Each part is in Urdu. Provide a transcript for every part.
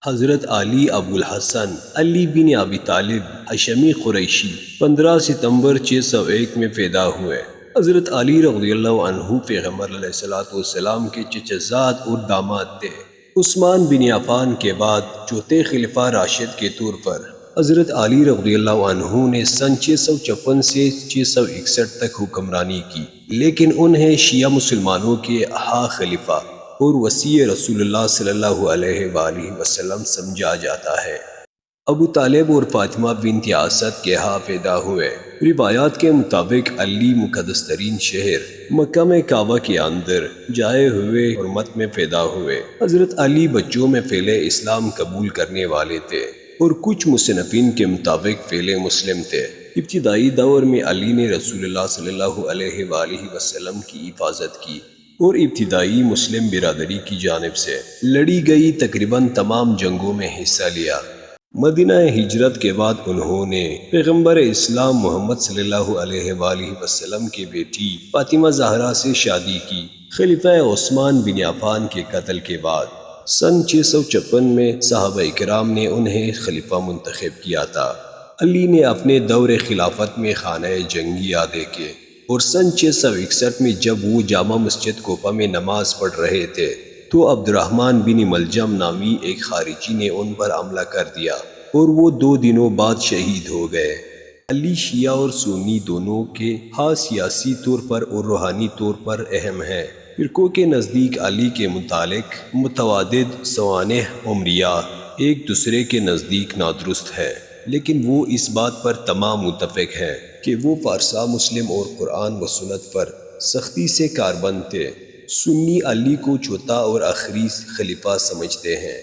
حضرت علی ابو الحسن علی بن ابی طالب ہاشمی قریشی 15 ستمبر 601 میں پیدا ہوئے۔ حضرت علی رضی اللہ عنہ پیغمبر علیہ السلام کے چچزاد اور داماد تھے۔ عثمان بن عفان کے بعد چوتھے خلیفہ راشد کے طور پر حضرت علی رضی اللہ عنہ نے سن 656 سے 661 تک حکمرانی کی، لیکن انہیں شیعہ مسلمانوں کے خلیفہ اور وصی رسول اللہ صلی اللہ علیہ وآلہ وسلم سمجھا جاتا ہے۔ ابو طالب اور فاطمہ بنت اسد کے پیدا ہوئے۔ روایات کے مطابق علی مقدس ترین شہر مکہ میں کعبہ کے اندر جائے ہوئے حرمت میں پیدا ہوئے۔ حضرت علی بچوں میں پہلے اسلام قبول کرنے والے تھے اور کچھ مصنفین کے مطابق پہلے مسلم تھے۔ ابتدائی دور میں علی نے رسول اللہ صلی اللہ علیہ وآلہ وسلم کی حفاظت کی اور ابتدائی مسلم برادری کی جانب سے لڑی گئی تقریباً تمام جنگوں میں حصہ لیا۔ مدینہ ہجرت کے بعد انہوں نے پیغمبر اسلام محمد صلی اللہ علیہ وآلہ وسلم کی بیٹی فاطمہ زہرا سے شادی کی۔ خلیفہ عثمان بن عفان کے قتل کے بعد سن 656 میں صحابہ کرام نے انہیں خلیفہ منتخب کیا تھا۔ علی نے اپنے دور خلافت میں خانہ جنگیہ دیکھے اور سن 661 میں جب وہ جامع مسجد کوفہ میں نماز پڑھ رہے تھے تو عبد الرحمن بن ملجم نامی ایک خارجی نے ان پر حملہ کر دیا اور وہ 2 دنوں بعد شہید ہو گئے۔ علی شیعہ اور سنی دونوں کے سیاسی طور پر اور روحانی طور پر اہم ہیں۔ فرقوں کے نزدیک علی کے متعلق متعدد سوانح عمریہ ایک دوسرے کے نزدیک نادرست ہے، لیکن وہ اس بات پر تمام متفق ہیں کہ وہ پارسا مسلم اور قرآن و سنت پر سختی سے کاربند تھے۔ سنی علی کو چوتھا اور آخری خلیفہ سمجھتے ہیں،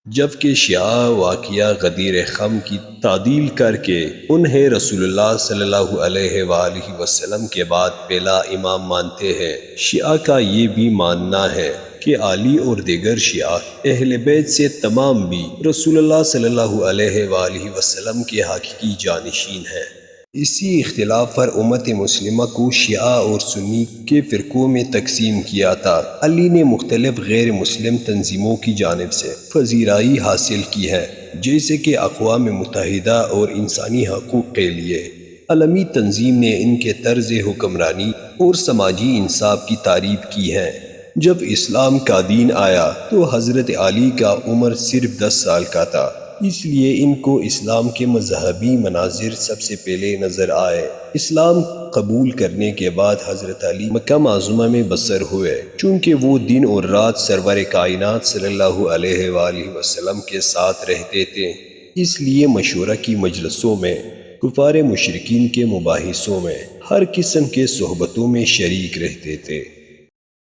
جبکہ شیعہ واقعہ غدیر خم کی تعدیل کر کے انہیں رسول اللہ صلی اللہ علیہ وآلہ وسلم کے بعد پہلا امام مانتے ہیں۔ شیعہ کا یہ بھی ماننا ہے کہ علی اور دیگر شیعہ اہل بیت سے تمام بھی رسول اللہ صلی اللہ علیہ وآلہ وسلم کے حقیقی جانشین ہیں۔ اسی اختلاف پر امت مسلمہ کو شیعہ اور سنی کے فرقوں میں تقسیم کیا تھا۔ علی نے مختلف غیر مسلم تنظیموں کی جانب سے پذیرائی حاصل کی ہے، جیسے کہ اقوام متحدہ اور انسانی حقوق کے لیے عالمی تنظیم نے ان کے طرز حکمرانی اور سماجی انصاف کی تعریف کی ہے۔ جب اسلام کا دین آیا تو حضرت علی کا عمر صرف 10 سال کا تھا، اس لیے ان کو اسلام کے مذہبی مناظر سب سے پہلے نظر آئے۔ اسلام قبول کرنے کے بعد حضرت علی مکہ معظمہ میں بسر ہوئے، چونکہ وہ دن اور رات سرور کائنات صلی اللہ علیہ وآلہ وسلم کے ساتھ رہتے تھے، اس لیے مشورہ کی مجلسوں میں، کفار مشرکین کے مباحثوں میں، ہر قسم کے صحبتوں میں شریک رہتے تھے۔